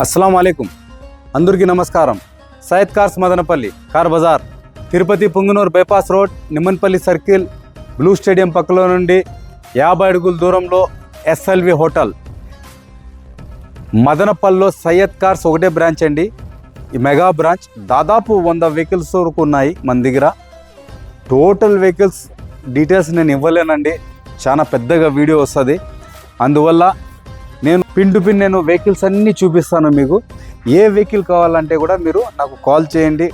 అస్సలం వాలేకుమ్ అందరికీ నమస్కారం. సయ్యద్ కార్స్ మదనపల్లి కార్ బజార్, Tirupati Punganur bypass road, Nimmanpalli circle, blue stadium పక్కలో నుండి 50 అడుగుల దూరంలో ఎస్ఎల్వి హోటల్. మదనపల్లిలో సయ్యద్ కార్స్ ఒకటే బ్రాంచ్ అండి. ఈ మెగా బ్రాంచ్ దాదాపు 100 వెహికల్స్ వరకు ఉన్నాయి మన దగ్గర. టోటల్ వెహికల్స్ డీటెయిల్స్ నేను ఇవ్వలేనండి, చాలా పెద్దగా వీడియో వస్తుంది. అందువల్ల నేను పిన్ టు పిన్ నేను వెహికల్స్ అన్నీ చూపిస్తాను. మీకు ఏ వెహికల్ కావాలంటే కూడా మీరు నాకు కాల్ చేయండి,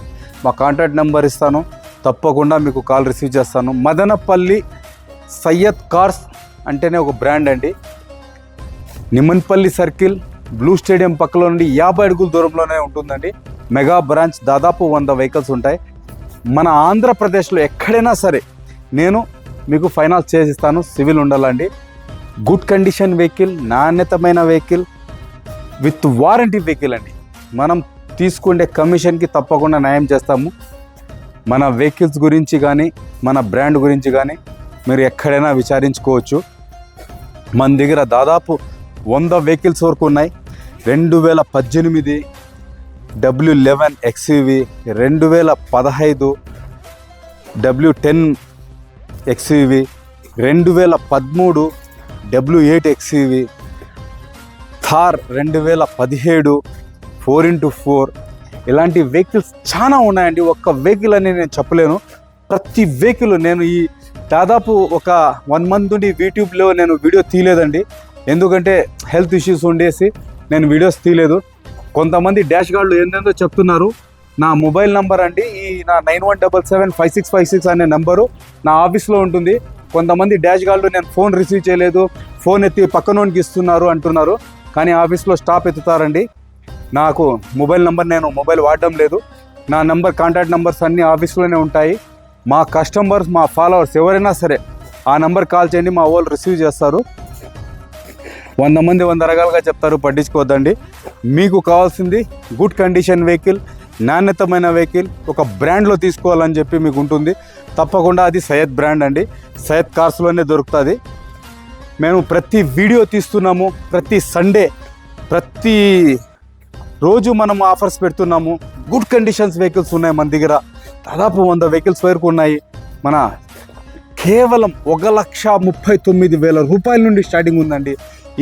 మా కాంటాక్ట్ నెంబర్ ఇస్తాను, తప్పకుండా మీకు కాల్ రిసీవ్ చేస్తాను. మదనపల్లి సయ్యద్ కార్స్ అంటేనే ఒక బ్రాండ్ అండి. నిమ్మన్పల్లి సర్కిల్, బ్లూ స్టేడియం పక్కలో నుండి 50 అడుగుల దూరంలోనే ఉంటుందండి. మెగా బ్రాంచ్ దాదాపు 100 వెహికల్స్ ఉంటాయి. మన ఆంధ్రప్రదేశ్లో ఎక్కడైనా సరే నేను మీకు ఫైనాన్స్ చేసిస్తాను, సివిల్ ఉండాలండి. గుడ్ కండిషన్ వెహికల్, నాణ్యతమైన వెహికల్ విత్ వారంటీ వెహికల్ అండి. మనం తీసుకునే కమిషన్కి తప్పకుండా న్యాయం చేస్తాము. మన వెహికల్స్ గురించి కానీ మన బ్రాండ్ గురించి కానీ మీరు ఎక్కడైనా విచారించుకోవచ్చు. మన దగ్గర దాదాపు 100 వెహికల్స్ వరకు ఉన్నాయి. 2018 W11 XUV, 2015 W10 XUV, 2013 W8 XUV, Thar 2017 4x4, ఇలాంటి వెహికల్స్ చాలా ఉన్నాయండి. ఒక్క వెహికల్ అని నేను చెప్పలేను. ప్రతి వెహికల్ నేను ఈ దాదాపు ఒక 1 మంత్ నుండి యూట్యూబ్లో నేను వీడియో తీయలేదండి. ఎందుకంటే హెల్త్ ఇష్యూస్ ఉండేసి నేను వీడియోస్ తీయలేదు. కొంతమంది డాష్ గార్డులు ఏందేందో చెప్తున్నారు. నా మొబైల్ నెంబర్ అండి, ఈ నా 91775656 అనే నెంబరు నా ఆఫీస్లో ఉంటుంది. కొంతమంది డాష్ గార్డులు నేను ఫోన్ రిసీవ్ చేయలేదు, ఫోన్ ఎత్తి పక్కనోనికి ఇస్తున్నారు అంటున్నారు. కానీ ఆఫీస్లో స్టాప్ ఎత్తుతారండి. నాకు మొబైల్ నెంబర్, నేను మొబైల్ వాడడం లేదు. నా నెంబర్, కాంటాక్ట్ నెంబర్స్ అన్నీ ఆఫీస్లోనే ఉంటాయి. మా కస్టమర్స్, మా ఫాలోవర్స్ ఎవరైనా సరే ఆ నెంబర్ కాల్ చేయండి, మా వాళ్ళు రిసీవ్ చేస్తారు. 100 మంది 100 రకాలుగా చెప్తారు, పట్టించుకోవద్దండి. మీకు కావాల్సింది గుడ్ కండిషన్ వెహికల్, నాణ్యతమైన వెహికల్, ఒక బ్రాండ్లో తీసుకోవాలని చెప్పి మీకు ఉంటుంది. తప్పకుండా అది సయ్యద్ బ్రాండ్ అండి. సయ్యద్ కార్స్లోనే దొరుకుతుంది. మేము ప్రతి వీడియో తీస్తున్నాము, ప్రతి సండే, ప్రతి రోజు మనం ఆఫర్స్ పెడుతున్నాము. గుడ్ కండిషన్స్ వెహికల్స్ ఉన్నాయి మన దగ్గర. దాదాపు 100 వెహికల్స్ వరకు ఉన్నాయి. మన కేవలం 1,39,000 రూపాయల నుండి స్టార్టింగ్ ఉందండి.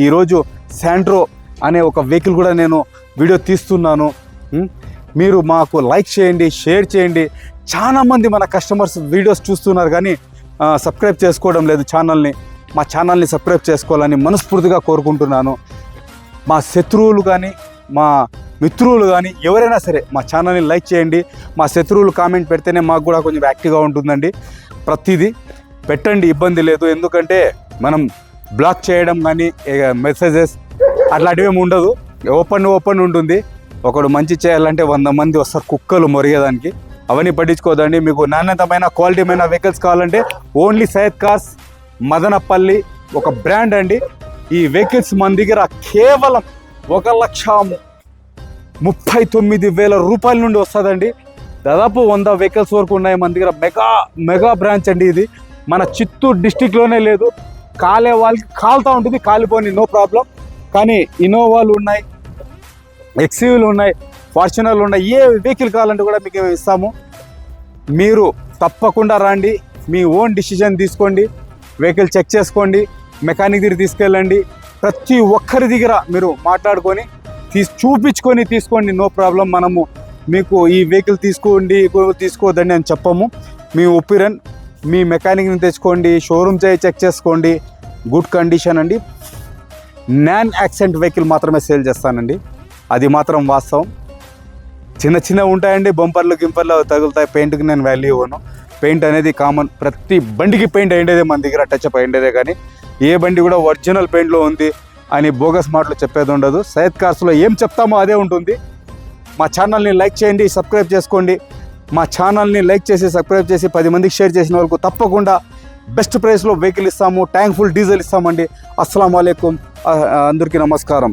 ఈరోజు శాంట్రో అనే ఒక వెహికల్ కూడా నేను వీడియో తీస్తున్నాను. మీరు మాకు లైక్ చేయండి, షేర్ చేయండి. చాలామంది మన కస్టమర్స్ వీడియోస్ చూస్తున్నారు కానీ సబ్స్క్రైబ్ చేసుకోవడం లేదు ఛానల్ని. మా ఛానల్ని సబ్స్క్రైబ్ చేసుకోవాలని మనస్ఫూర్తిగా కోరుకుంటున్నాను. మా శత్రువులు కానీ మా మిత్రులు కానీ ఎవరైనా సరే మా ఛానల్ని లైక్ చేయండి. మా శత్రువులు కామెంట్ పెడితేనే మాకు కూడా కొంచెం యాక్టివ్గా ఉంటుందండి. ప్రతిదీ పెట్టండి, ఇబ్బంది లేదు. ఎందుకంటే మనం బ్లాక్ చేయడం కానీ మెసేజెస్ అట్లాంటివి ఏమి ఉండదు. ఓపెన్ ఉంటుంది. ఒకడు మంచి చేయాలంటే 100 మంది వస్తారు కుక్కలు మొరిగేదానికి. అవన్నీ పట్టించుకోదండి. మీకు నాణ్యతమైన క్వాలిటీమైన వెహికల్స్ కావాలంటే ఓన్లీ సయ్యద్ కార్స్ మదనపల్లి ఒక బ్రాండ్ అండి. ఈ వెహికల్స్ మన దగ్గర కేవలం 1,39,000 రూపాయల నుండి వస్తుందండి. దాదాపు 100 వెహికల్స్ వరకు ఉన్నాయి మన దగ్గర. మెగా బ్రాంచ్ అండి ఇది. మన చిత్తూరు డిస్టిక్లోనే లేదు. కాలే వాళ్ళకి కాలుతూ ఉంటుంది, కాలిపోని నో ప్రాబ్లం. కానీ ఇన్నోవాలు ఉన్నాయి, ఎక్స్యూవీలు ఉన్నాయి, ఫార్చునర్లు ఉన్నాయి. ఏ వెహికల్ కావాలంటే కూడా మీకు ఇస్తాము. మీరు తప్పకుండా రండి, మీ ఓన్ డిసిజన్ తీసుకోండి, వెహికల్ చెక్ చేసుకోండి, మెకానిక్ దగ్గర తీసుకెళ్ళండి. ప్రతి ఒక్కరి దగ్గర మీరు మాట్లాడుకొని చూపించుకొని తీసుకోండి, నో ప్రాబ్లం. మనము మీకు ఈ వెహికల్ తీసుకోవద్దండి అని చెప్పము. మీ ఒపీనియన్, మీ మెకానిక్ని తెచ్చుకోండి, షోరూమ్ చెక్ చేసుకోండి. గుడ్ కండిషన్ అండి. నాన్ యాక్సిడెంట్ వెహికల్ మాత్రమే సేల్ చేస్తానండి, అది మాత్రం వాస్తవం. చిన్న ఉంటాయండి, బంపర్లు గింపర్లు తగులుతాయి. పెయింట్కి నేను వాల్యూ ఇవ్వను. పెయింట్ అనేది కామన్, ప్రతి బండికి పెయింట్ అయ్యేదే మన దగ్గర, టచ్అప్ అయ్యేదే. కానీ ఏ బండి కూడా ఒరిజినల్ పెయింట్లో ఉంది అని బోగస్ మాటలు చెప్పేది ఉండదు. సయ్యద్ కార్స్లో ఏం చెప్తామో అదే ఉంటుంది. మా ఛానల్ని లైక్ చేయండి, సబ్స్క్రైబ్ చేసుకోండి. మా ఛానల్ని లైక్ చేసి సబ్స్క్రైబ్ చేసి 10 మందికి షేర్ చేసిన వాళ్ళకు తప్పకుండా బెస్ట్ ప్రైస్లో వెహికల్ ఇస్తాము, ట్యాంక్ ఫుల్ డీజిల్ ఇస్తామండి. అస్సలం వాలేకుమ్, అందరికీ నమస్కారం.